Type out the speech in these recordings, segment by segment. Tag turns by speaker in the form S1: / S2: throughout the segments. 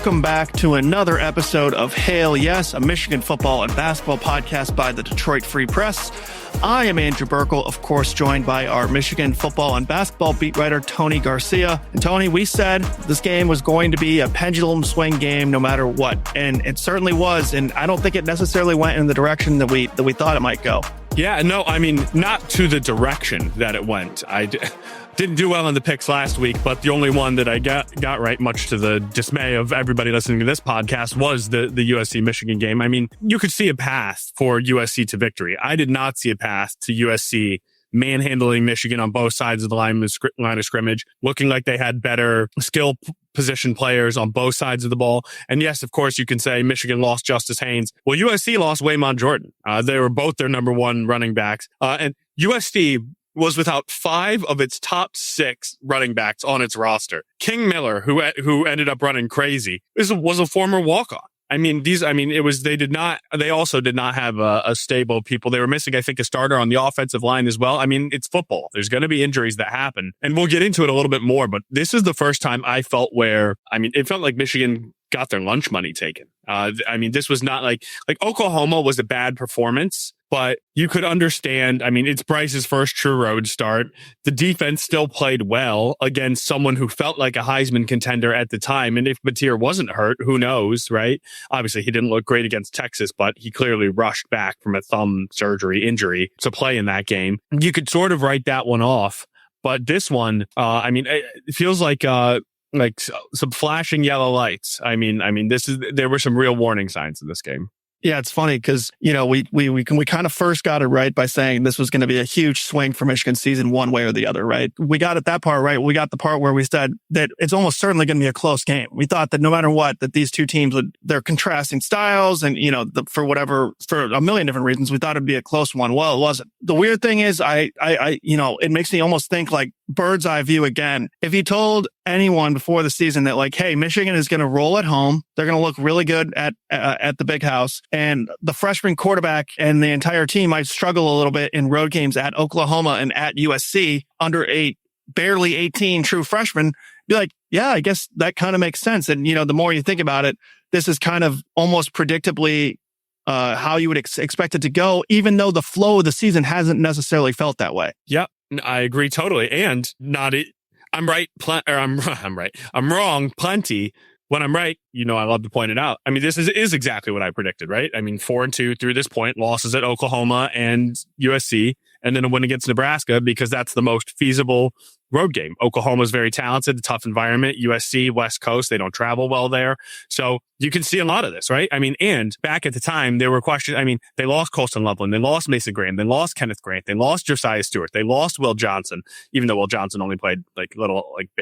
S1: welcome back to another episode of Hail Yes, a Michigan football and basketball podcast by the Detroit Free Press. I am Andrew Burkle, of course, joined by our Michigan football and basketball beat writer, Tony Garcia. And Tony, we said this game was going to be a pendulum swing game no matter what. And it certainly was. And I don't think it necessarily went in the direction that we thought it might go.
S2: Yeah, no, I mean, not to the direction that it went. Didn't do well in the picks last week, but the only one that I got right, much to the dismay of everybody listening to this podcast, was the USC-Michigan game. I mean, you could see a path for USC to victory. I did not see a path to USC manhandling Michigan on both sides of the line of scrimmage, looking like they had better skill position players on both sides of the ball. And yes, of course, you can say Michigan lost Justice Haynes. Well, USC lost Waymon Jordan. They were both their number one running backs. And USC was without 5 of its top 6 running backs on its roster. King Miller, who ended up running crazy, was a former walk-on. They also did not have a stable people. They were missing, I think, a starter on the offensive line as well. I mean, it's football. There's going to be injuries that happen, and we'll get into it a little bit more, but this is the first time I felt it felt like Michigan got their lunch money taken. This was not like Oklahoma was a bad performance, but you could understand. I mean, it's Bryce's first true road start. The defense still played well against someone who felt like a Heisman contender at the time. And if Mateer wasn't hurt, who knows, right? Obviously, he didn't look great against Texas, but he clearly rushed back from a thumb surgery injury to play in that game. You could sort of write that one off. But this one, it feels like some flashing yellow lights. There were some real warning signs in this game.
S1: Yeah, it's funny because, we kind of first got it right by saying this was going to be a huge swing for Michigan season one way or the other, right? We got that part right. We got the part where we said that it's almost certainly going to be a close game. We thought that no matter what, that these two teams they're contrasting styles and, for a million different reasons, we thought it'd be a close one. Well, it wasn't. The weird thing is it makes me almost think like bird's eye view again. If you told anyone before the season that hey, Michigan is going to roll at home, they're going to look really good at the big house, and the freshman quarterback and the entire team might struggle a little bit in road games at Oklahoma and at USC under a barely 18 true freshman, be like, yeah, I guess that kind of makes sense. And, the more you think about it, this is kind of almost predictably how you would expect it to go, even though the flow of the season hasn't necessarily felt that way.
S2: Yep, I agree totally. And I'm right. I'm right. I'm wrong plenty. When I'm right, I love to point it out. I mean, this is exactly what I predicted, right? I mean, 4-2 through this point, losses at Oklahoma and USC, and then a win against Nebraska because that's the most feasible road game. Oklahoma's very talented, tough environment. USC, West Coast, they don't travel well there. So you can see a lot of this, right? I mean, and back at the time, there were questions. I mean, they lost Colston Loveland, they lost Mason Graham, they lost Kenneth Grant, they lost Josiah Stewart, they lost Will Johnson, even though Will Johnson only played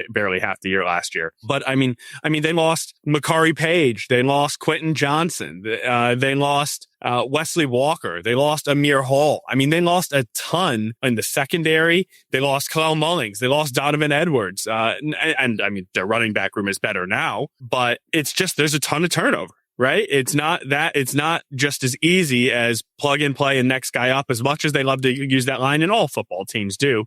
S2: barely half the year last year. But I mean, they lost Makari Page, they lost Quentin Johnson, they lost Wesley Walker, they lost Amir Hall. I mean, they lost a ton in the secondary. They lost Khalil Mullings, they lost Donovan Edwards, and I mean, their running back room is better now, but it's just there's a ton of turnover. Right? It's not just as easy as plug and play and next guy up, as much as they love to use that line, and all football teams do.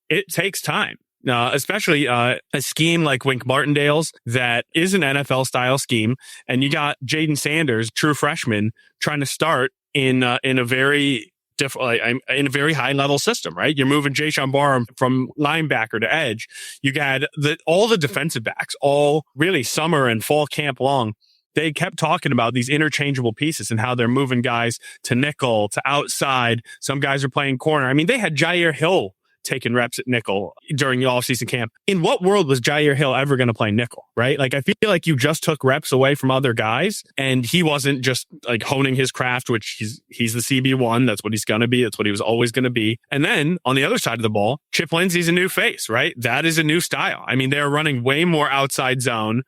S2: It takes time, especially a scheme like Wink Martindale's that is an NFL style scheme. And you got Jaden Sanders, true freshman, trying to start in a very high level system, right? You're moving Jayshon Barham from linebacker to edge. You got all the defensive backs, all really summer and fall camp long. They kept talking about these interchangeable pieces and how they're moving guys to nickel, to outside. Some guys are playing corner. I mean, they had Jair Hill taking reps at nickel during the offseason camp. In what world was Jair Hill ever going to play nickel, right? I feel like you just took reps away from other guys, and he wasn't just honing his craft, which he's the CB1. That's what he's going to be. That's what he was always going to be. And then on the other side of the ball, Chip Lindsey's a new face, right? That is a new style. I mean, they're running way more outside zone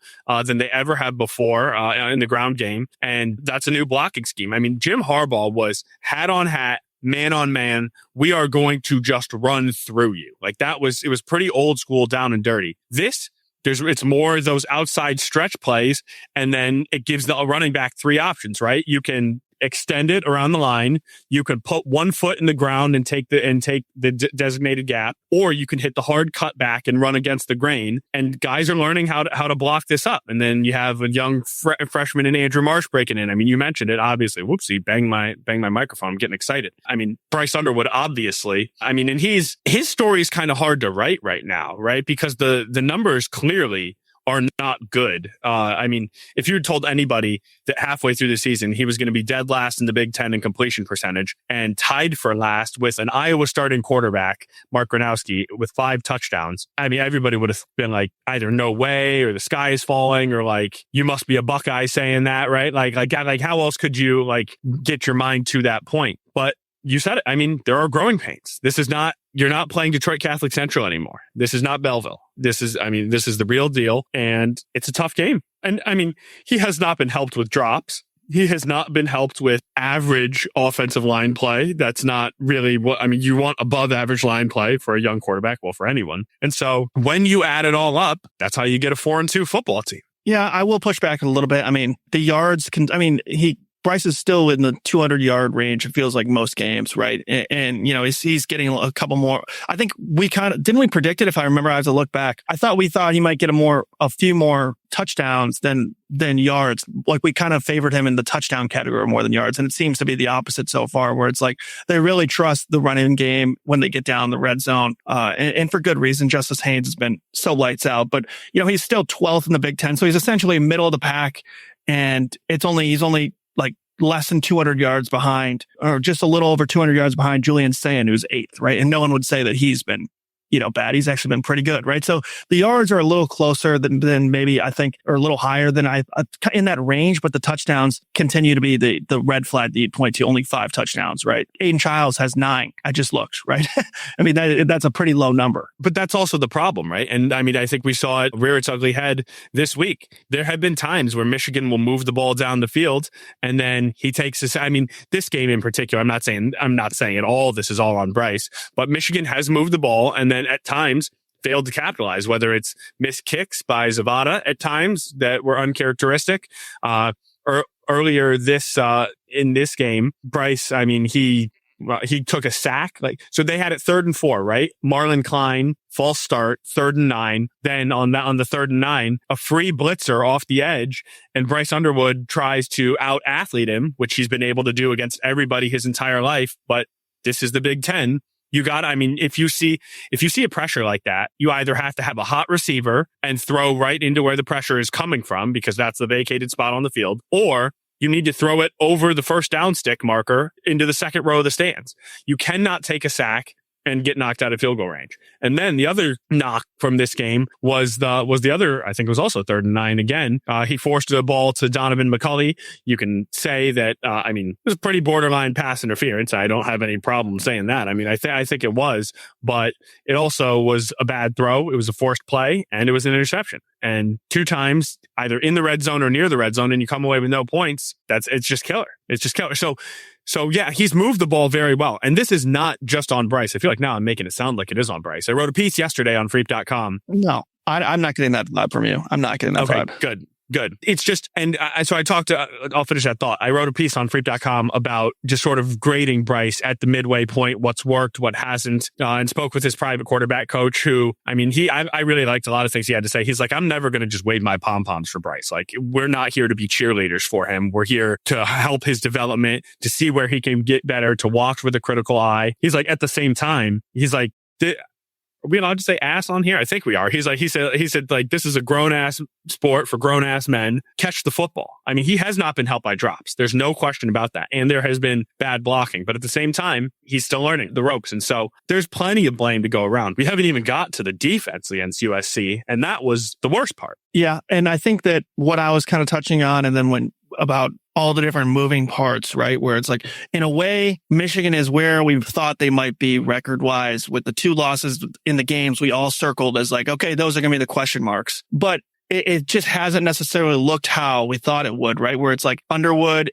S2: than they ever have before in the ground game. And that's a new blocking scheme. I mean, Jim Harbaugh was hat on hat, man on man, we are going to just run through you. It was pretty old school, down and dirty. It's more of those outside stretch plays, and then it gives the running back 3 options, right? You can extend it around the line. You could put one foot in the ground and take the designated gap, or you can hit the hard cut back and run against the grain. And guys are learning how to block this up. And then you have a young freshman in Andrew Marsh breaking in. I mean, you mentioned it, obviously. Whoopsie, bang my microphone. I'm getting excited. I mean, Bryce Underwood, obviously. I mean, and his story is kind of hard to write right now, right? Because the numbers clearly are not good. I mean, if you had told anybody that halfway through the season he was going to be dead last in the Big Ten in completion percentage and tied for last with an Iowa starting quarterback, Mark Gronowski, with 5 touchdowns, I mean, everybody would have been like, either no way, or the sky is falling, or like, you must be a Buckeye saying that, right? Like how else could you like get your mind to that point? But you said it. I mean, there are growing pains. You're not playing Detroit Catholic Central anymore. This is not Belleville. This is the real deal. And it's a tough game. And I mean, he has not been helped with drops. He has not been helped with average offensive line play. That's not really you want above average line play for a young quarterback. Well, for anyone. And so when you add it all up, that's how you get a 4-2 football team.
S1: Yeah, I will push back a little bit. I mean, the yards Bryce is still in the 200-yard range, it feels like, most games, right? And you know, he's getting a couple more. I think didn't we predict it, if I remember, I have to look back. We thought he might get a few more touchdowns than yards. Like, we kind of favored him in the touchdown category more than yards. And it seems to be the opposite so far, where it's like they really trust the running game when they get down the red zone. And for good reason. Justice Haynes has been so lights out, but you know, he's still 12th in the Big Ten. So he's essentially middle of the pack, and he's only like less than 200 yards behind, or just a little over 200 yards behind Julian Sayin, who's 8th, right? And no one would say that he's been, bad. He's actually been pretty good, right? So the yards are a little closer than maybe I think, or a little higher than in that range, but the touchdowns continue to be the red flag that you'd point to. Only 5 touchdowns, right? Aiden Childs has 9. I just looked, right? I mean, that's a pretty low number.
S2: But that's also the problem, right? And I mean, I think we saw it rear its ugly head this week. There have been times where Michigan will move the ball down the field, and then he takes this. I mean, this game in particular, I'm not saying at all this is all on Bryce, but Michigan has moved the ball and then at times failed to capitalize, whether it's missed kicks by Zavada at times that were uncharacteristic. Or earlier in this game, Bryce, I mean, he took a sack. So they had it 3rd and 4, right? Marlon Klein, false start, 3rd and 9. Then on the 3rd and 9, a free blitzer off the edge, and Bryce Underwood tries to out athlete him, which he's been able to do against everybody his entire life. But this is the Big Ten. If you see a pressure like that, you either have to have a hot receiver and throw right into where the pressure is coming from, because that's the vacated spot on the field, or you need to throw it over the first down stick marker into the second row of the stands. You cannot take a sack and get knocked out of field goal range. And then the other knock from this game was the other, I think it was also 3rd and 9 again. He forced the ball to Donovan McCulley. You can say that, it was a pretty borderline pass interference. I don't have any problem saying that. I mean, I think it was, but it also was a bad throw. It was a forced play, and it was an interception. And 2 times, either in the red zone or near the red zone, and you come away with no points. It's just killer. It's just killer. So yeah, he's moved the ball very well. And this is not just on Bryce. I feel like now I'm making it sound like it is on Bryce. I wrote a piece yesterday on freep.com.
S1: No, I'm not getting that vibe from you. I'm not getting that vibe.
S2: Good. It's just, I'll finish that thought. I wrote a piece on freep.com about just sort of grading Bryce at the midway point, what's worked, what hasn't, and spoke with his private quarterback coach who, I mean, I really liked a lot of things he had to say. He's like, I'm never going to just wave my pom-poms for Bryce. Like, we're not here to be cheerleaders for him. We're here to help his development, to see where he can get better, to watch with a critical eye. He's like, at the same time, he's like, are we allowed to say ass on here? I think we are. He said, like, this is a grown ass sport for grown ass men. Catch the football. I mean, he has not been helped by drops. There's no question about that. And there has been bad blocking, but at the same time, he's still learning the ropes. And so there's plenty of blame to go around. We haven't even got to the defense against USC. And that was the worst part.
S1: Yeah. And I think that what I was kind of touching on, and then about all the different moving parts, right? Where it's like, in a way, Michigan is where we thought they might be record-wise, with the 2 losses in the games we all circled as like, okay, those are going to be the question marks. But it just hasn't necessarily looked how we thought it would, right? Where it's like Underwood,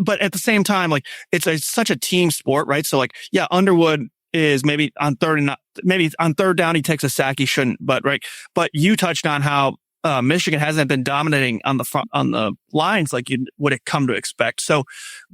S1: but at the same time, like, it's such a team sport, right? So like, yeah, Underwood is maybe on third down he takes a sack he shouldn't, but right. But you touched on how Michigan hasn't been dominating on the lines like you would have come to expect. So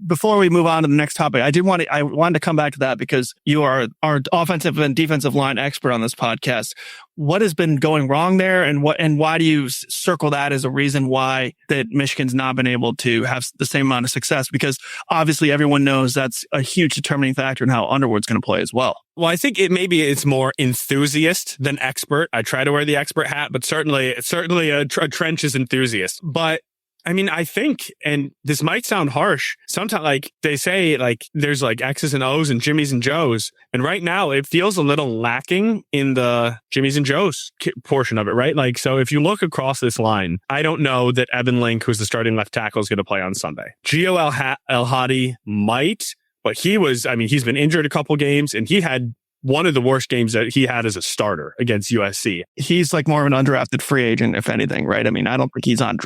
S1: before we move on to the next topic, I wanted to come back to that because you are our offensive and defensive line expert on this podcast. What has been going wrong there, and why do you circle that as a reason why that Michigan's not been able to have the same amount of success? Because obviously everyone knows that's a huge determining factor in how Underwood's going to play as well.
S2: Well, I think it's more enthusiast than expert. I try to wear the expert hat, but certainly a trench is enthusiast. But I mean, I think, and this might sound harsh, sometimes like they say, like there's like X's and O's and Jimmy's and Joe's. And right now it feels a little lacking in the Jimmy's and Joe's portion of it, right? Like, so if you look across this line, I don't know that Evan Link, who's the starting left tackle, is going to play on Sunday. Gio El-Hadi might, but he's been injured a couple games and he had one of the worst games that he had as a starter against USC.
S1: He's like more of an undrafted free agent, if anything, right? I mean, I don't think he's on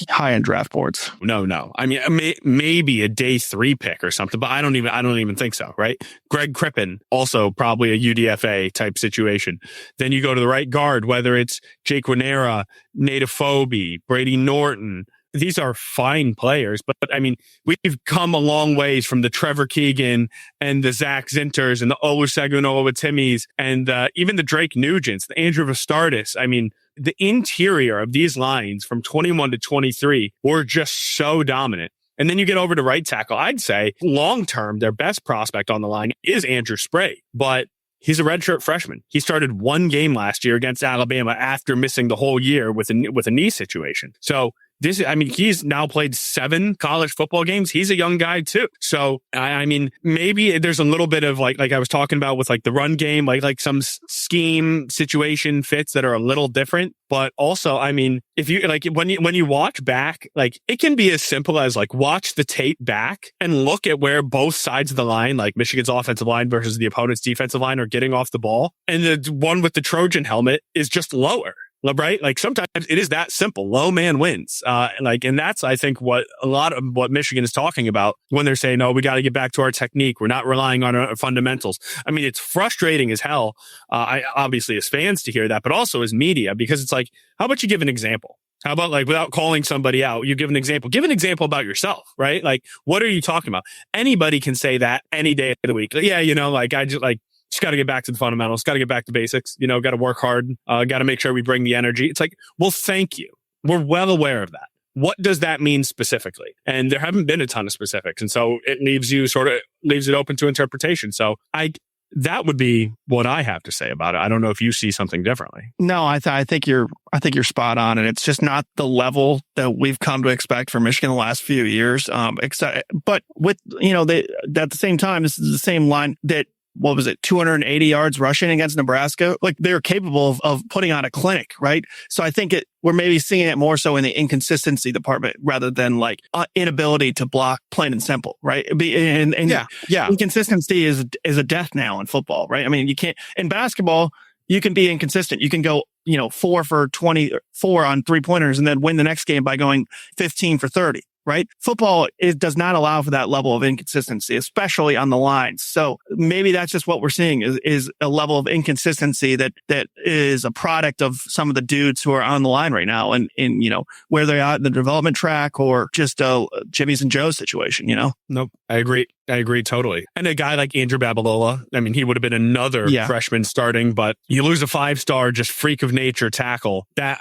S1: high end draft boards.
S2: No. I mean, maybe a day 3 pick or something, but I don't even think so, right? Greg Crippen, also probably a UDFA type situation. Then you go to the right guard, whether it's Jake Winera, Nate Afobe, Brady Norton. These are fine players, but I mean, we've come a long ways from the Trevor Keegan and the Zach Zinters and the Olusegun Oluwatimis and even the Drake Nugents, the Andrew Vastardis. I mean, the interior of these lines from 21 to 23 were just so dominant. And then you get over to right tackle. I'd say long-term, their best prospect on the line is Andrew Spray, but he's a redshirt freshman. He started 1 game last year against Alabama after missing the whole year with a knee situation. So he's now played 7 college football games. He's a young guy too. So, I mean, maybe there's a little bit of like I was talking about with like the run game, like some scheme situation fits that are a little different. But also, I mean, if you like when you watch back, like it can be as simple as like watch the tape back and look at where both sides of the line, like Michigan's offensive line versus the opponent's defensive line, are getting off the ball. And the one with the Trojan helmet is just lower. Right? Like sometimes it is that simple. Low man wins. And that's, I think, what a lot of what Michigan is talking about when they're saying, no, we got to get back to our technique. We're not relying on our fundamentals. I mean, it's frustrating as hell. Obviously as fans to hear that, but also as media, because it's like, how about you give an example? How about like without calling somebody out, you give an example. Give an example about yourself, right? Like, what are you talking about? Anybody can say that any day of the week. Yeah, like I just got to get back to the fundamentals, got to get back to basics, got to work hard, got to make sure we bring the energy. It's like, well, thank you. We're well aware of that. What does that mean specifically? And there haven't been a ton of specifics. And so it leaves it open to interpretation. So that would be what I have to say about it. I don't know if you see something differently.
S1: No, I think you're spot on. And it's just not the level that we've come to expect from Michigan the last few years. But with, at the same time, this is the same line that, 280 yards rushing against Nebraska. Like they're capable of putting on a clinic, right? So I think we're maybe seeing it more so in the inconsistency department rather than like inability to block, plain and simple, right? Inconsistency is a death knell in football, right? I mean, you can't in basketball. You can be inconsistent. You can go, 4 for 24 on 3-pointers and then win the next game by going 15 for 30. Right? Football does not allow for that level of inconsistency, especially on the lines. So maybe that's just what we're seeing is a level of inconsistency that is a product of some of the dudes who are on the line right now and where they're at in the development track or just a Jimmy's and Joe's situation,
S2: Nope. I agree totally. And a guy like Andrew Babalola, I mean, he would have been another freshman starting, but you lose a 5-star, just freak of nature tackle. That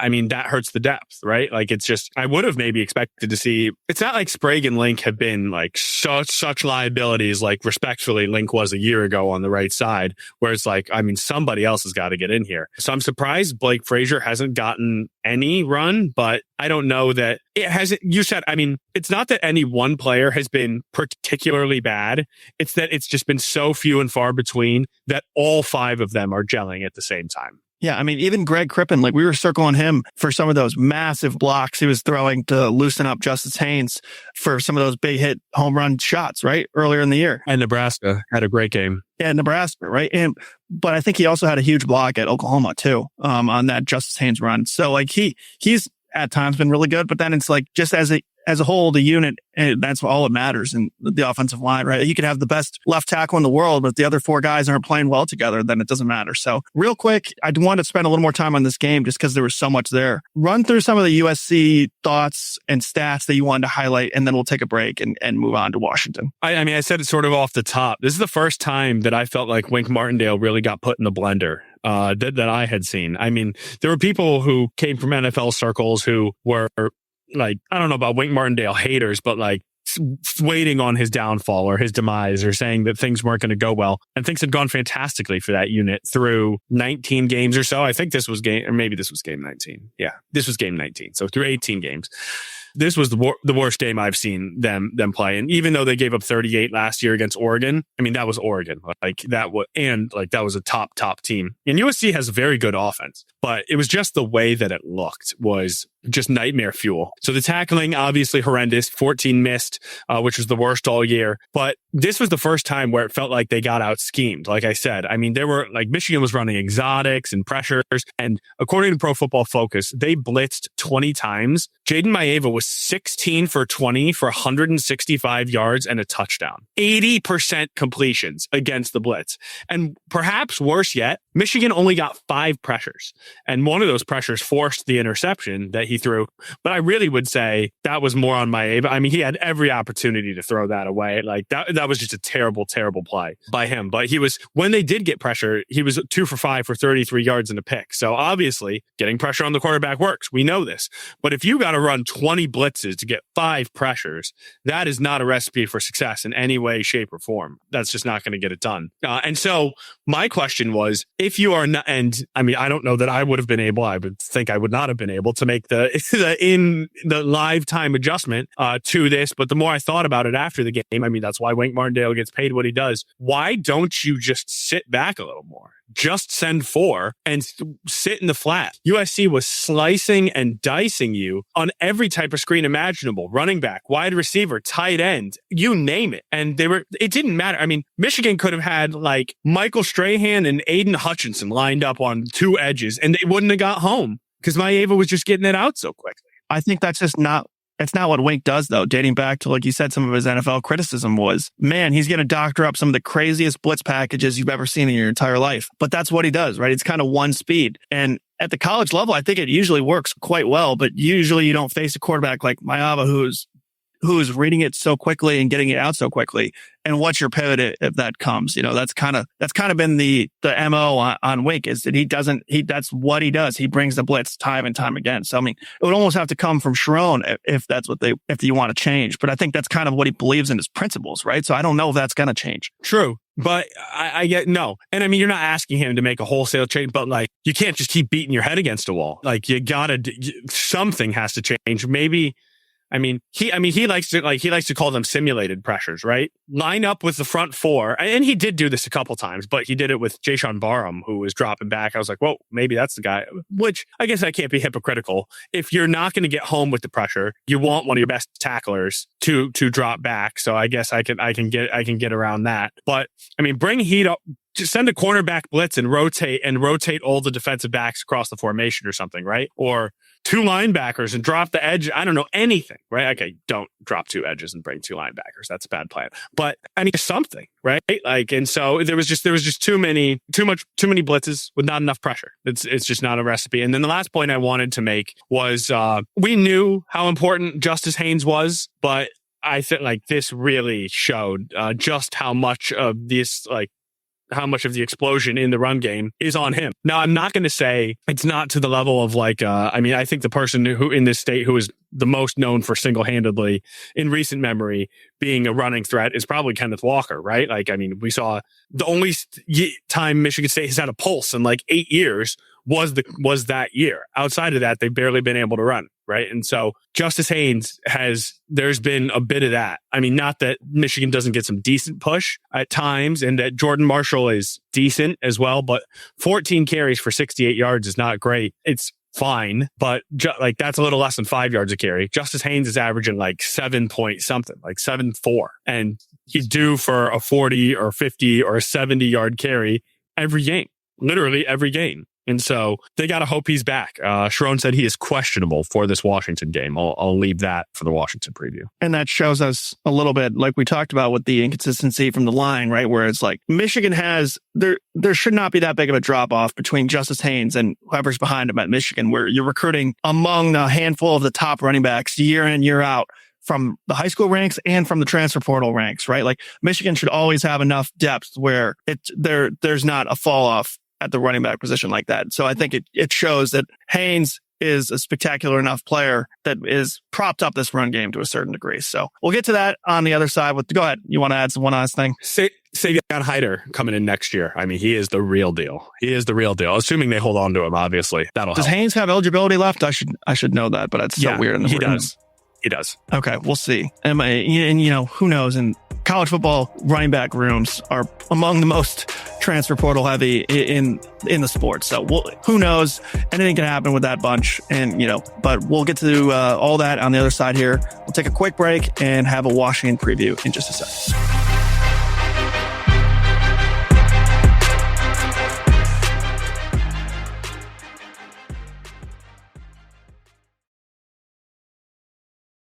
S2: hurts the depth, right? Like it's just, I would have maybe expected to see, it's not like Sprague and Link have been like such liabilities, like respectfully Link was a year ago on the right side, where it's like, I mean, somebody else has got to get in here. So I'm surprised Blake Frazier hasn't gotten any run, but I don't know that it hasn't. You said, I mean, it's not that any one player has been particularly bad. It's that it's just been so few and far between that all 5 of them are gelling at the same time.
S1: Yeah, I mean, even Greg Crippen, like we were circling him for some of those massive blocks he was throwing to loosen up Justice Haynes for some of those big hit home run shots, right? Earlier in the year.
S2: And Nebraska had a great game.
S1: Yeah, Nebraska, right? But I think he also had a huge block at Oklahoma too, on that Justice Haynes run. So like he's at times been really good, but then it's like just as as a whole, the unit, that's all that matters in the offensive line, right? You could have the best left tackle in the world, but the other four guys aren't playing well together, then it doesn't matter. So real quick, I want to spend a little more time on this game just because there was so much there. Run through some of the USC thoughts and stats that you wanted to highlight, and then we'll take a break and move on to Washington.
S2: I mean, I said it sort of off the top. This is the first time that I felt like Wink Martindale really got put in the blender. That I had seen. I mean, there were people who came from NFL circles who were like, I don't know about Wink Martindale haters, but like waiting on his downfall or his demise, or saying that things weren't going to go well. And things had gone fantastically for that unit through 19 games or so. I think this was game 19. Yeah, this was game 19. So through 18 games. This was the worst game I've seen them play. And even though they gave up 38 last year against Oregon, I mean, that was Oregon. That was a top team. And USC has a very good offense, but it was just the way that it looked was just nightmare fuel. So the tackling, obviously horrendous, 14 missed, which was the worst all year. But this was the first time where it felt like they got out schemed. Like I said, I mean, they were like, Michigan was running exotics and pressures. And according to Pro Football Focus, they blitzed 20 times. Jaden Maeva was 16 for 20 for 165 yards and a touchdown. 80% completions against the blitz. And perhaps worse yet, Michigan only got 5 pressures. And one of those pressures forced the interception that he threw. But I really would say that was more on Maeva. I mean, he had every opportunity to throw that away. Like that was just a terrible play by him. But when they did get pressure, he was 2 for 5 for 33 yards and a pick. So obviously getting pressure on the quarterback works. We know this. But if you got to run 20 blitzes to get 5 pressures, that is not a recipe for success in any way, shape, or form. That's just not going to get it done. And so my question was, if you are not, and I mean, I don't know that I would have been able, I would think I would not have been able to make the live time adjustment to this. But the more I thought about it after the game, I mean, that's why Wink Martindale gets paid what he does. Why don't you just sit back a little more? Just send 4 and sit in the flat. USC was slicing and dicing you on every type of screen imaginable. Running back, wide receiver, tight end, you name it. And it didn't matter. I mean, Michigan could have had like Michael Strahan and Aiden Hutchinson lined up on 2 edges and they wouldn't have got home because Maeva was just getting it out so quickly.
S1: I think that's just not It's not what Wink does, though. Dating back to, like you said, some of his NFL criticism was, man, he's going to doctor up some of the craziest blitz packages you've ever seen in your entire life. But that's what he does, right? It's kind of one speed. And at the college level, I think it usually works quite well. But usually you don't face a quarterback like Maeva who's reading it so quickly and getting it out so quickly. And what's your pivot if that comes? You know, that's kind of been the MO on Wink, is that that's what he does. He brings the blitz time and time again. So, I mean, it would almost have to come from Sherrone if you want to change. But I think that's kind of what he believes in his principles, right? So I don't know if that's going to change.
S2: True. But I get no. And I mean, you're not asking him to make a wholesale change, but like, you can't just keep beating your head against a wall. Like, something has to change. Maybe, he likes to call them simulated pressures, right? Line up with the front 4. And he did do this a couple times, but he did it with Jayshon Barham, who was dropping back. I was like, whoa, maybe that's the guy, which I guess I can't be hypocritical. If you're not going to get home with the pressure, you want one of your best tacklers to drop back. So I guess I can get around that. But I mean, bring heat up. Just send a cornerback blitz and rotate all the defensive backs across the formation or something, right? Or 2 linebackers and drop the edge. I don't know, anything, right? Okay, don't drop 2 edges and bring 2 linebackers. That's a bad plan. But I mean, something, right? Like, and so there was just too many blitzes with not enough pressure. It's just not a recipe. And then the last point I wanted to make was we knew how important Justice Haynes was, but I think like this really showed just how much of this how much of the explosion in the run game is on him. Now, I'm not going to say it's not to the level of I think the person who in this state who is the most known for single-handedly in recent memory being a running threat is probably Kenneth Walker, right? Like, I mean, we saw the only time Michigan State has had a pulse in like 8 years was that year. Outside of that, they've barely been able to run, right? And so Justice Haynes there's been a bit of that. I mean, not that Michigan doesn't get some decent push at times and that Jordan Marshall is decent as well, but 14 carries for 68 yards is not great. It's fine, but that's a little less than 5 yards a carry. Justice Haynes is averaging like 7 point something, like 7.4. And he's due for a 40 or 50 or 70 yard carry every game, literally every game. And so they got to hope he's back. Sherrone said he is questionable for this Washington game. I'll leave that for the Washington preview.
S1: And that shows us a little bit, like we talked about with the inconsistency from the line, right? Where it's like Michigan has, there should not be that big of a drop off between Justice Haynes and whoever's behind him at Michigan, where you're recruiting among a handful of the top running backs year in, year out from the high school ranks and from the transfer portal ranks, right? Like Michigan should always have enough depth where there's not a fall off at the running back position like that. So I think it shows that Haynes is a spectacular enough player that is propped up this run game to a certain degree. So we'll get to that on the other side. Go ahead. You want to add one last thing?
S2: Savion Hyder coming in next year. I mean, he is the real deal. He is the real deal. Assuming they hold on to him, obviously. That'll help.
S1: Does Haynes have eligibility left? I should know that, but it's so weird.
S2: He does. He does.
S1: Okay, we'll see. And who knows? And college football running back rooms are among the most transfer portal heavy in the sport. So who knows? Anything can happen with that bunch. And, but we'll get to all that on the other side here. We'll take a quick break and have a Washington preview in just a second.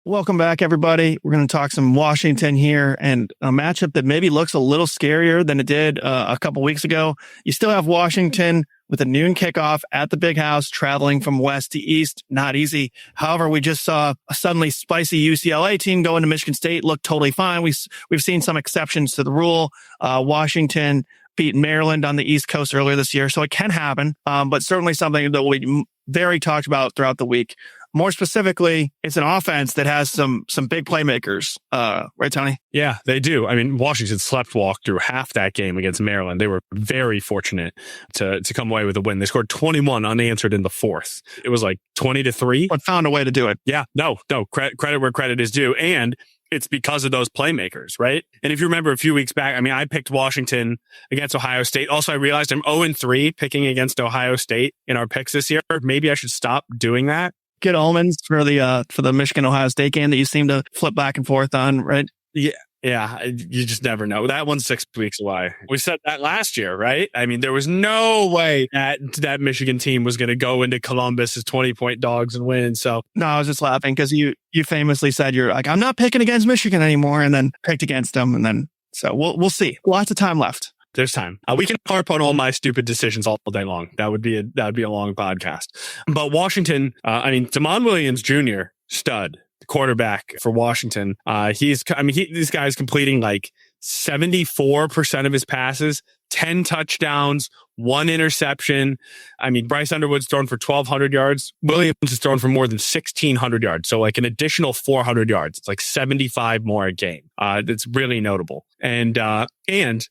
S1: Welcome back, everybody. We're going to talk some Washington here and a matchup that maybe looks a little scarier than it did a couple weeks ago. You still have Washington with a noon kickoff at the Big House, traveling from west to east. Not easy. However, we just saw a suddenly spicy UCLA team go into Michigan State, look totally fine. We've seen some exceptions to the rule. Washington beat Maryland on the East Coast earlier this year, so it can happen, but certainly something that will be very talked about throughout the week. More specifically, it's an offense that has some big playmakers, right, Tony?
S2: Yeah, they do. I mean, Washington sleepwalked through half that game against Maryland. They were very fortunate to come away with a win. They scored 21 unanswered in the fourth. It was like 20-3.
S1: But found a way to do it.
S2: Yeah, no. Credit where credit is due. And it's because of those playmakers, right? And if you remember a few weeks back, I mean, I picked Washington against Ohio State. Also, I realized I'm 0-3 picking against Ohio State in our picks this year. Maybe I should stop doing that.
S1: Good omens for the Michigan-Ohio State game that you seem to flip back and forth on, right?
S2: Yeah, you just never know. That one's 6 weeks away. We said that last year, right? I mean, there was no way that Michigan team was going to go into Columbus as 20-point dogs and win. So
S1: no, I was just laughing because you famously said you're like, I'm not picking against Michigan anymore, and then picked against them, and then so we'll see. Lots of time left.
S2: There's time. We can harp on all my stupid decisions all day long. That would be a long podcast. But Washington, Damon Williams Jr., stud quarterback for Washington. This guy's completing like 74% of his passes, 10 touchdowns, 1 interception. I mean, Bryce Underwood's thrown for 1,200 yards. Williams has thrown for more than 1,600 yards. So like an additional 400 yards. It's like 75 more a game. That's really notable. And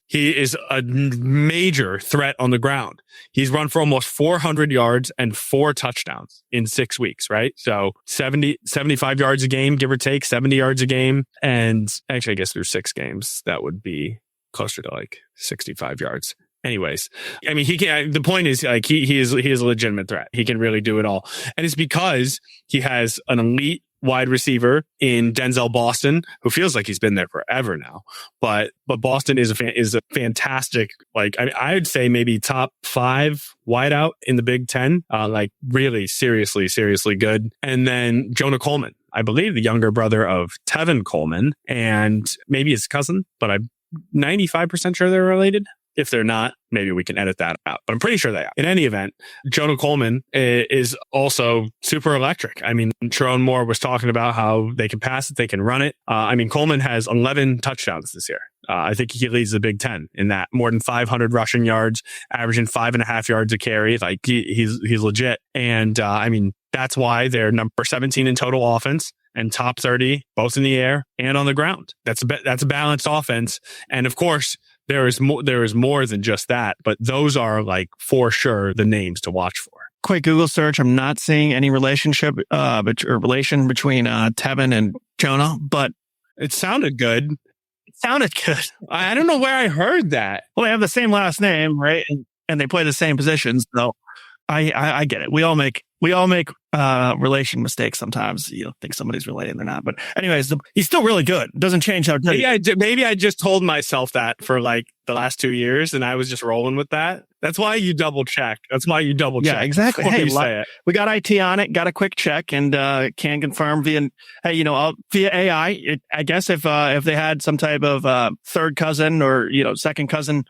S2: he is a major threat on the ground. He's run for almost 400 yards and 4 touchdowns in 6 weeks, right? So 75 yards a game, give or take, 70 yards a game. And actually, I guess through 6 games, that would be closer to like 65 yards. Anyways, I mean, the point is like, he is a legitimate threat. He can really do it all. And it's because he has an elite wide receiver in Denzel Boston, who feels like he's been there forever now. But Boston is a fantastic, like, I would say maybe top 5 wideout in the Big Ten, like really seriously good. And then Jonah Coleman, I believe the younger brother of Tevin Coleman, and maybe his cousin, but I'm 95% sure they're related. If they're not, maybe we can edit that out. But I'm pretty sure they are. In any event, Jonah Coleman is also super electric. I mean, Sherrone Moore was talking about how they can pass it, they can run it. Coleman has 11 touchdowns this year. I think he leads the Big Ten in that. More than 500 rushing yards, averaging 5.5 yards a carry. Like he's legit. And that's why they're number 17 in total offense and top 30 both in the air and on the ground. That's a balanced offense. And of course, there is more than just that, but those are like for sure the names to watch for.
S1: Quick Google search. I'm not seeing any relationship or relation between Tevin and Jonah, but
S2: it sounded good.
S1: I
S2: don't know where I heard that.
S1: Well, they have the same last name, right? And they play the same positions. So I get it. We all make we all make relation mistakes sometimes. You don't think somebody's related, they're not. But anyways, he's still really good. Doesn't change how good.
S2: Maybe I just told myself that for like the last 2 years, and I was just rolling with that. That's why you double check.
S1: Yeah, exactly. Hey, we got IT on it. Got a quick check and can confirm via AI. I guess if they had some type of third cousin or second cousin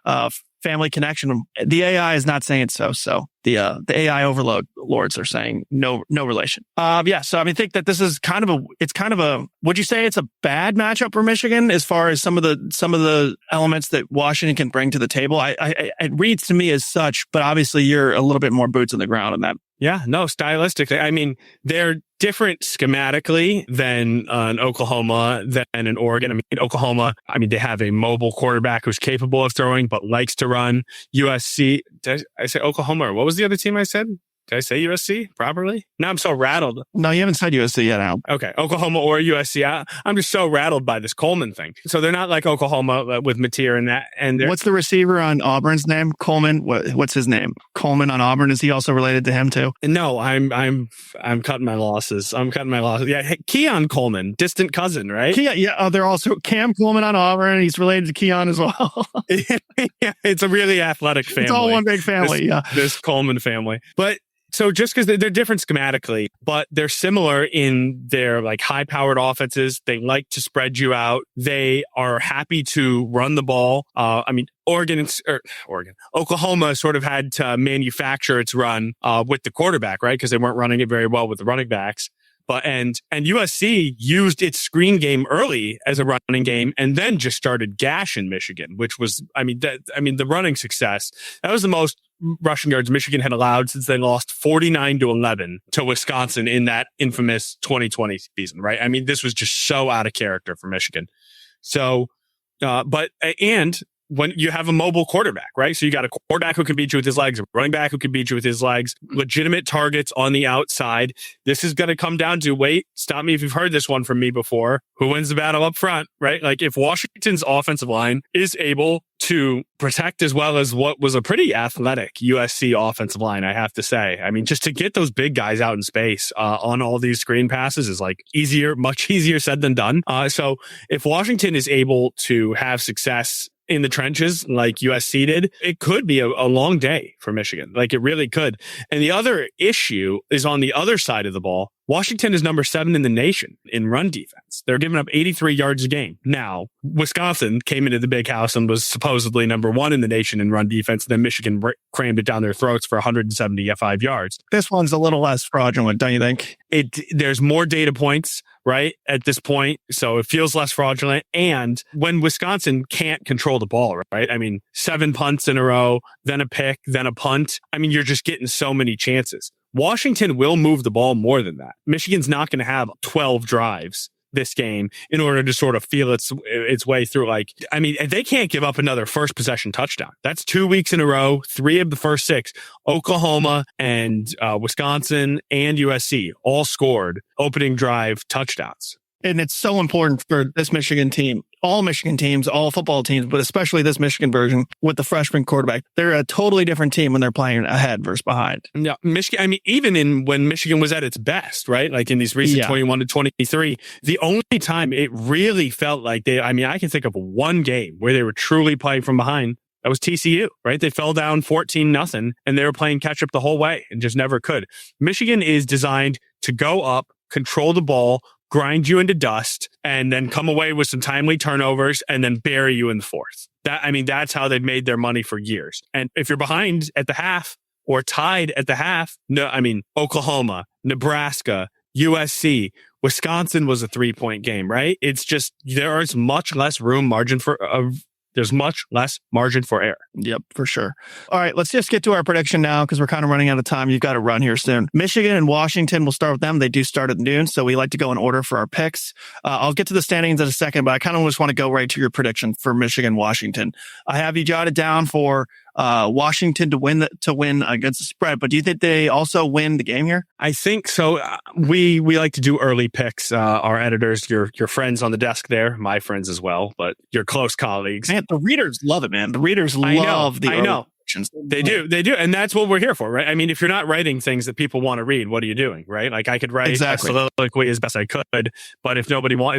S1: family connection, the AI is not saying so. So the AI overload lords are saying no relation. So I think that this is kind of a would you say it's a bad matchup for Michigan as far as some of the elements that Washington can bring to the table? It reads to me as such, but obviously you're a little bit more boots on the ground on that.
S2: Yeah, no, stylistically, I mean, they're different schematically than an Oklahoma, than an Oregon. I mean, Oklahoma, they have a mobile quarterback who's capable of throwing, but likes to run. USC, did I say Oklahoma, or what was the other team I said? Did I say USC properly? Now I'm so rattled.
S1: No, you haven't said USC yet, Al.
S2: Okay, Oklahoma or USC. I'm just so rattled by this Coleman thing. So they're not like Oklahoma with Mateer and that. And
S1: what's the receiver on Auburn's name? Coleman. What's his name? Coleman on Auburn. Is he also related to him too?
S2: No, I'm cutting my losses. Yeah, hey, Keon Coleman, distant cousin, right?
S1: Yeah. They're also Cam Coleman on Auburn. He's related to Keon as well.
S2: Yeah, it's a really athletic family.
S1: It's all one big family.
S2: This Coleman family, but. So just because they're different schematically, but they're similar in their like high-powered offenses. They like to spread you out. They are happy to run the ball. Oklahoma sort of had to manufacture its run with the quarterback, right? Because they weren't running it very well with the running backs. But and USC used its screen game early as a running game, and then just started gashing Michigan, which was, the running success. That was the most rushing yards Michigan had allowed since they lost 49-11 to Wisconsin in that infamous 2020 season, right? I mean, this was just so out of character for Michigan. So, and when you have a mobile quarterback, right? So you got a quarterback who can beat you with his legs, a running back who can beat you with his legs, legitimate targets on the outside. This is going to come down to, stop me if you've heard this one from me before, who wins the battle up front, right? Like if Washington's offensive line is able to protect as well as what was a pretty athletic USC offensive line, I have to say. I mean, just to get those big guys out in space on all these screen passes is like much easier said than done. So if Washington is able to have success in the trenches like USC did, it could be a long day for Michigan. Like it really could. And the other issue is on the other side of the ball. Washington is number 7 in the nation in run defense. They're giving up 83 yards a game. Now, Wisconsin came into the big house and was supposedly number 1 in the nation in run defense. Then Michigan crammed it down their throats for 175 yards.
S1: This one's a little less fraudulent, don't you think?
S2: There's more data points, right, at this point. So it feels less fraudulent. And when Wisconsin can't control the ball, right? I mean, 7 punts in a row, then a pick, then a punt. I mean, you're just getting so many chances. Washington will move the ball more than that. Michigan's not going to have 12 drives this game in order to sort of feel its way through. They can't give up another first possession touchdown. That's 2 weeks in a row, 3 of the first 6. Oklahoma and Wisconsin and USC all scored opening drive touchdowns.
S1: And it's so important for this Michigan team, all Michigan teams, all football teams, but especially this Michigan version with the freshman quarterback. They're a totally different team when they're playing ahead versus behind.
S2: Yeah, Michigan, even when Michigan was at its best, right? Like in these recent 21-23, the only time it really felt like I can think of one game where they were truly playing from behind. That was TCU, right? They fell down 14-0 and they were playing catch up the whole way and just never could. Michigan is designed to go up, control the ball, grind you into dust, and then come away with some timely turnovers and then bury you in the fourth. That's how they've made their money for years. And if you're behind at the half or tied at the half, Oklahoma, Nebraska, USC, Wisconsin was a 3-point game, right? It's just, there's much less margin for error.
S1: Yep, for sure. All right, let's just get to our prediction now because we're kind of running out of time. You've got to run here soon. Michigan and Washington, we'll start with them. They do start at noon, so we like to go in order for our picks. I'll get to the standings in a second, but I kind of just want to go right to your prediction for Michigan-Washington. I have you jotted down for Washington to win against the spread, but do you think they also win the game here?
S2: I think so. We like to do early picks. Our editors, your friends on the desk there, my friends as well, but your close colleagues.
S1: Man, the readers love it, man. The readers love the.
S2: I know.
S1: predictions.
S2: They do. And that's what we're here for, right? I mean, if you're not writing things that people want to read, what are you doing, right? Like I could write a soliloquy as best I could, but if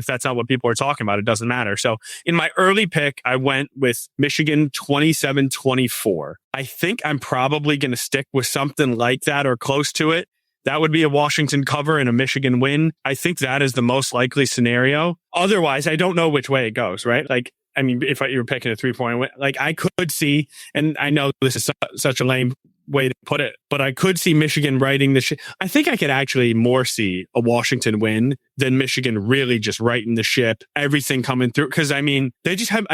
S2: that's not what people are talking about, it doesn't matter. So in my early pick, I went with Michigan 27-24. I think I'm probably going to stick with something like that or close to it. That would be a Washington cover and a Michigan win. I think that is the most likely scenario. Otherwise, I don't know which way it goes, right? Like, I mean, if you were picking a 3-point win, like I could see, and I know this is such a lame way to put it, but I could see Michigan writing the ship. I think I could actually more see a Washington win than Michigan really just writing the ship, everything coming through. Cause I mean, they just have,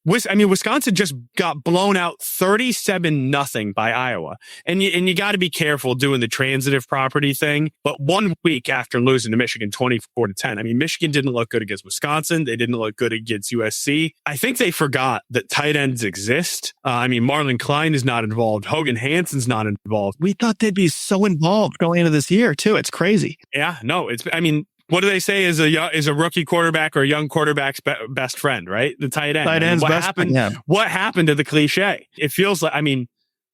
S2: Wisconsin just got blown out 37-0 by Iowa. And you got to be careful doing the transitive property thing. But 1 week after losing to Michigan 24-10, I mean, Michigan didn't look good against Wisconsin. They didn't look good against USC. I think they forgot that tight ends exist. Marlon Klein is not involved. Hogan Hansen's not involved.
S1: We thought they'd be so involved going into this year too. It's crazy.
S2: Yeah, no, what do they say is a rookie quarterback or a young quarterback's best friend, right? The tight end.
S1: Tight end's best friend. Yeah.
S2: What happened to the cliche? It feels like,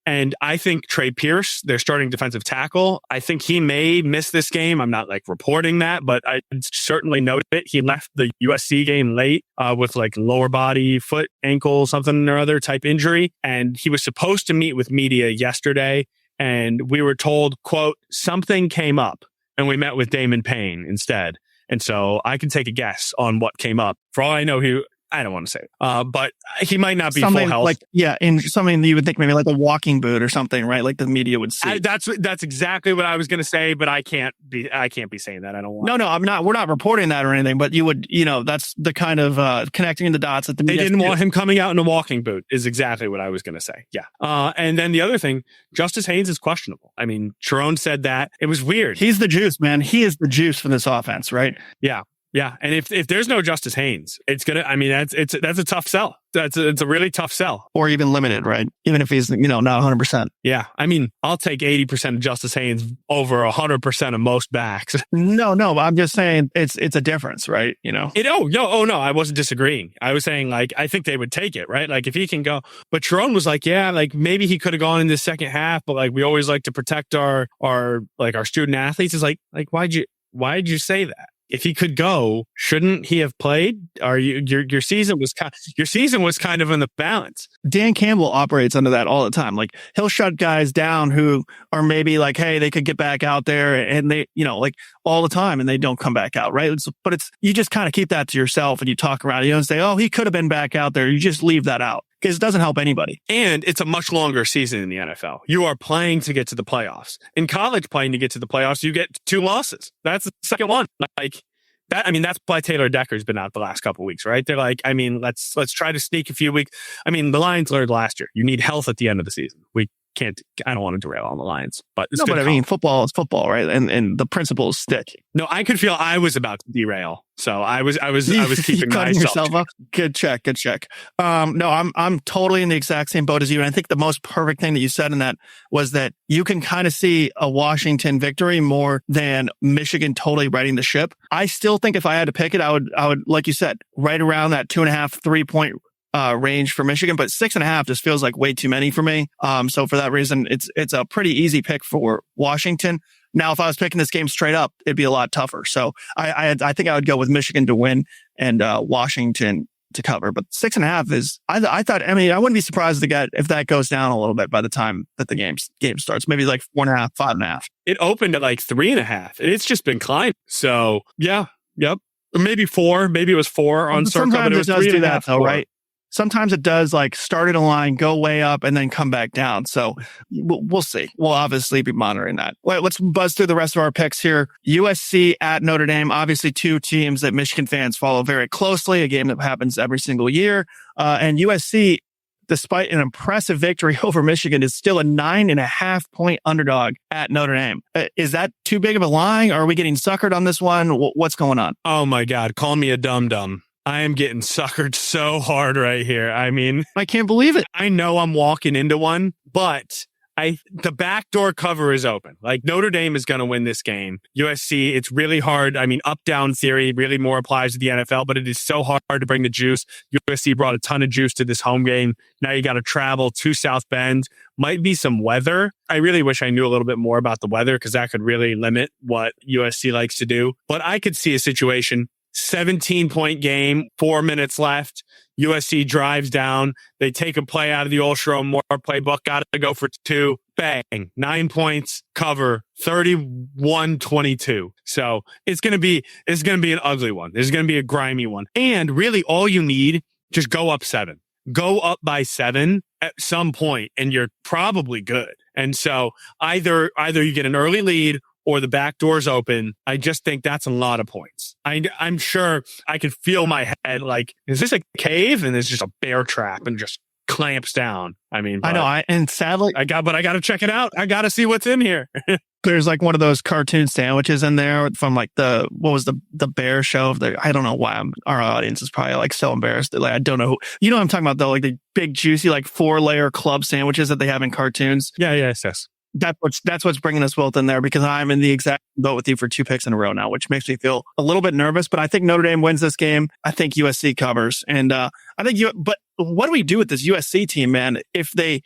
S2: and I think Trey Pierce, their starting defensive tackle, I think he may miss this game. I'm not like reporting that, but I certainly note it. He left the USC game late with like lower body, foot, ankle, something or other type injury. And he was supposed to meet with media yesterday. And we were told, quote, something came up. And we met with Damon Payne instead. And so I can take a guess on what came up. For all I know, I don't want to say it, but he might not be full health.
S1: Like, yeah, in something you would think maybe like a walking boot or something, right? Like the media would see.
S2: That's exactly what I was going to say, but I can't be saying that. I don't want.
S1: No, I'm not. We're not reporting that or anything. But you would, that's the kind of connecting the dots that the
S2: media.
S1: They
S2: didn't want him coming out in a walking boot. Is exactly what I was going to say. Yeah. And then the other thing, Justice Haynes is questionable. I mean, Sherrone said that. It was weird.
S1: He's the juice, man. He is the juice for this offense, right?
S2: Yeah. Yeah, and if there's no Justice Haynes, it's that's a tough sell. It's a really tough sell.
S1: Or even limited, right? Even if he's not 100%.
S2: Yeah, I'll take 80% of Justice Haynes over 100% of most backs.
S1: No, but I'm just saying it's a difference, right?
S2: No, I wasn't disagreeing. I was saying like I think they would take it, right? Like if he can go, but Sherrone was like, yeah, like maybe he could have gone in the second half, but like we always like to protect our student athletes. Is like why'd you say that? If he could go, shouldn't he have played? Or your season was kind of in the balance.
S1: Dan Campbell operates under that all the time. Like he'll shut guys down who are maybe like, hey, they could get back out there, and they, like all the time, and they don't come back out, right? But you just kind of keep that to yourself, and you talk around. You don't say, oh, he could have been back out there. You just leave that out. Because it doesn't help anybody.
S2: And it's a much longer season in the NFL. You are playing to get to the playoffs. In college, playing to get to the playoffs, you get 2 losses. That's the second one. Like that. That's why Taylor Decker's been out the last couple of weeks, right? They're like, let's try to sneak a few weeks. The Lions learned last year. You need health at the end of the season. I don't want to derail on the Lions, but it's
S1: football is football, right? And the principles stick.
S2: No, I could feel I was about to derail. So I was keeping
S1: yourself up. Good check. No, I'm totally in the exact same boat as you. And I think the most perfect thing that you said in that was that you can kind of see a Washington victory more than Michigan totally righting the ship. I still think if I had to pick it, I would, like you said, right around that 2.5, 3-point range for Michigan, but 6.5 just feels like way too many for me. So for that reason, it's a pretty easy pick for Washington. Now, if I was picking this game straight up, it'd be a lot tougher. So I think I would go with Michigan to win and Washington to cover. But 6.5 is, I thought, I wouldn't be surprised to get if that goes down a little bit by the time that the game starts. Maybe like 4.5, 5.5.
S2: It opened at like 3.5. It's just been climbing. So yeah, yep. Or maybe 4. Maybe it was 4 on Circle, but it was 3.5, though,
S1: right? Sometimes it does like start at a line, go way up, and then come back down. So we'll see. We'll obviously be monitoring that. Well, let's buzz through the rest of our picks here. USC at Notre Dame, obviously 2 teams that Michigan fans follow very closely, a game that happens every single year. And USC, despite an impressive victory over Michigan, is still a 9.5-point underdog at Notre Dame. Is that too big of a line? Or are we getting suckered on this one? What's going on?
S2: Oh my God. Call me a dum-dum. I am getting suckered so hard right here.
S1: I can't believe it.
S2: I know I'm walking into one, but The backdoor cover is open. Like Notre Dame is going to win this game. USC, it's really hard. I mean, up-down theory really more applies to the NFL, but it is so hard to bring the juice. USC brought a ton of juice to this home game. Now you got to travel to South Bend. Might be some weather. I really wish I knew a little bit more about the weather because that could really limit what USC likes to do. But I could see a situation, 17-point game, 4 minutes left. USC drives down. They take a play out of the old Sherrone Moore playbook. Got to go for 2. Bang. 9 points. Cover. 31-22. So it's going to be an ugly one. There's going to be a grimy one. And really all you need, just go up 7. Go up by 7 at some point and you're probably good. And so either you get an early lead or the back door's open. I just think that's a lot of points. I'm sure I could feel my head like, is this a cave? And it's just a bear trap and just clamps down. I mean,
S1: I know. And sadly,
S2: I got to check it out. I got to see what's in here.
S1: There's like one of those cartoon sandwiches in there from like what was the bear show of I don't know why our audience is probably like so embarrassed. Like, I don't know who, you know what I'm talking about though, like the big juicy, like 4-layer club sandwiches that they have in cartoons.
S2: Yeah. Yes.
S1: That's what's bringing us both in there because I'm in the exact boat with you for 2 picks in a row now, which makes me feel a little bit nervous, but I think Notre Dame wins this game. I think USC covers. And, I think but what do we do with this USC team, man? If they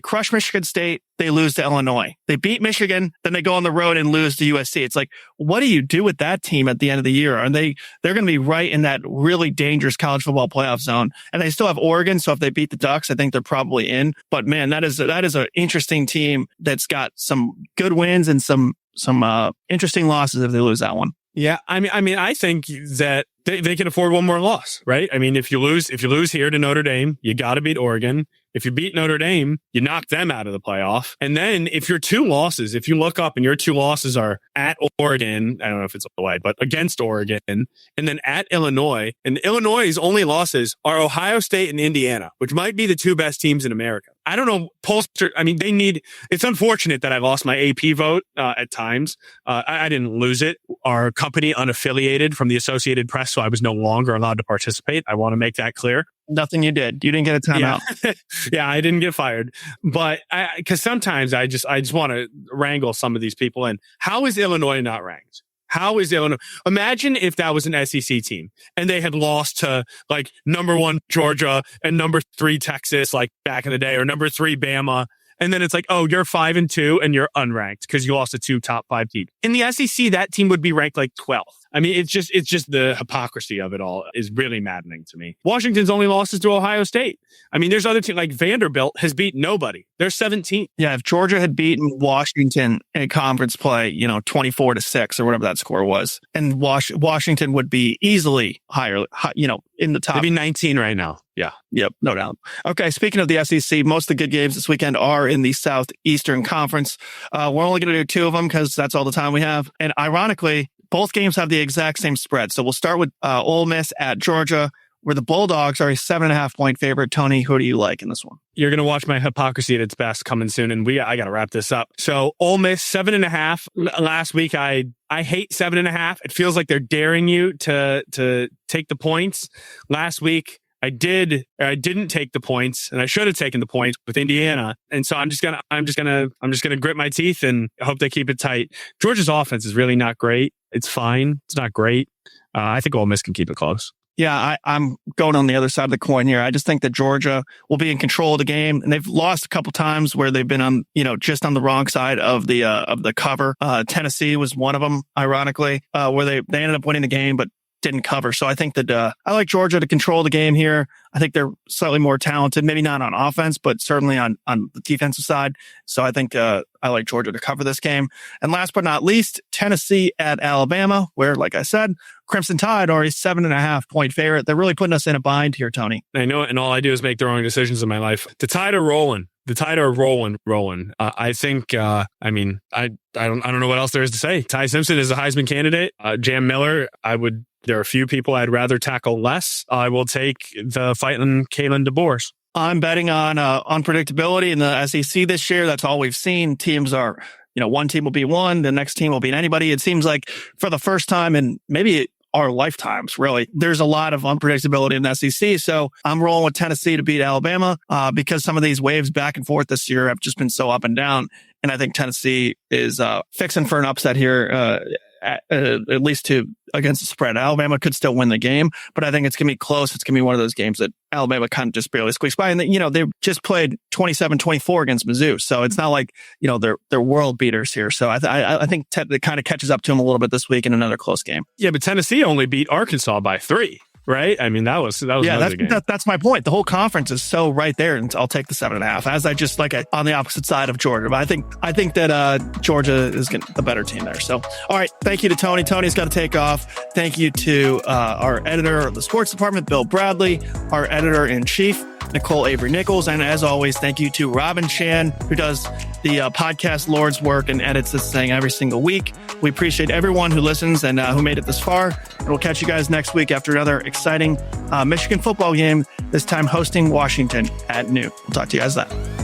S1: crush Michigan State, they lose to Illinois. They beat Michigan, then they go on the road and lose to USC. It's like, what do you do with that team at the end of the year? And they're going to be right in that really dangerous college football playoff zone. And they still have Oregon. So if they beat the Ducks, I think they're probably in. But man, that is an interesting team that's got some good wins and some interesting losses if they lose that one.
S2: Yeah, I mean, I think that they can afford one more loss, right? I mean, if you lose here to Notre Dame, you got to beat Oregon. If you beat Notre Dame, you knock them out of the playoff. And then if your 2 losses, if you look up and your 2 losses are at Oregon, I don't know if it's away, but against Oregon, and then at Illinois, and Illinois' only losses are Ohio State and Indiana, which might be the 2 best teams in America. I don't know, pollster. I mean, it's unfortunate that I lost my AP vote at times. I didn't lose it. Our company unaffiliated from the Associated Press, so I was no longer allowed to participate. I want to make that clear.
S1: Nothing you did. You didn't get a timeout.
S2: Yeah, I didn't get fired. But because sometimes I just want to wrangle some of these people in. How is Illinois not ranked? How is Illinois? Imagine if that was an SEC team and they had lost to like number 1 Georgia and number 3 Texas, like back in the day, or number 3 Bama. And then it's like, oh, you're 5-2 and you're unranked because you lost to 2 top 5 teams. In the SEC, that team would be ranked like 12th. I mean, it's just the hypocrisy of it all is really maddening to me. Washington's only losses to Ohio State. I mean, there's other teams like Vanderbilt has beat nobody. They're 17.
S1: Yeah, if Georgia had beaten Washington in conference play, 24-6 or whatever that score was, and Washington would be easily higher, in the top.
S2: They'd be 19 right now. Yeah.
S1: Yep, no doubt. Okay, speaking of the SEC, most of the good games this weekend are in the Southeastern Conference. We're only going to do 2 of them because that's all the time we have. And ironically, both games have the exact same spread. So we'll start with Ole Miss at Georgia, where the Bulldogs are a 7.5-point favorite. Tony, who do you like in this one?
S2: You're going to watch my hypocrisy at its best coming soon, and I got to wrap this up. So Ole Miss 7.5. Last week, I hate 7.5. It feels like they're daring you to take the points. Last week, I didn't take the points, and I should have taken the points with Indiana. And so I'm just gonna grit my teeth and hope they keep it tight. Georgia's offense is really not great. It's fine. It's not great. I think Ole Miss can keep it close.
S1: Yeah, I'm going on the other side of the coin here. I just think that Georgia will be in control of the game, and they've lost a couple times where they've been on, just on the wrong side of the cover. Tennessee was one of them, ironically, where they ended up winning the game, but didn't cover. So I think that I like Georgia to control the game here. I think they're slightly more talented, maybe not on offense, but certainly on the defensive side. So I think I like Georgia to cover this game. And last but not least, Tennessee at Alabama, where, like I said, Crimson Tide are a 7.5-point favorite. They're really putting us in a bind here, Tony.
S2: I know, and all I do is make the wrong decisions in my life. The Tide are rolling. The Tide are rolling. I think, I don't know what else there is to say. Ty Simpson is a Heisman candidate. Jam Miller, there are a few people I'd rather tackle less. I will take the fighting Kalen DeBoers.
S1: I'm betting on unpredictability in the SEC this year. That's all we've seen. Teams are, one team will be one, the next team will beat anybody. It seems like for the first time in maybe our lifetimes, really. There's a lot of unpredictability in the SEC. So I'm rolling with Tennessee to beat Alabama because some of these waves back and forth this year have just been so up and down. And I think Tennessee is fixing for an upset here, at least against the spread. Alabama could still win the game, but I think it's going to be close. It's going to be one of those games that Alabama kind of just barely squeaks by. And, they just played 27-24 against Mizzou. So it's not like, they're world beaters here. So I think it kind of catches up to them a little bit this week in another close game.
S2: Yeah, but Tennessee only beat Arkansas by 3. Right? I mean, that was another game.
S1: That's my point. The whole conference is so right there, and I'll take the 7.5 as I just on the opposite side of Georgia. But I think that Georgia is the better team there. So, all right. Thank you to Tony. Tony's got to take off. Thank you to our editor of the sports department, Bill Bradley, our editor in chief, Nicole Avery Nichols. And as always, thank you to Robin Chan, who does the podcast Lord's work and edits this thing every single week. We appreciate everyone who listens and who made it this far. And we'll catch you guys next week after another exciting Michigan football game, this time hosting Washington at noon. We'll talk to you guys then.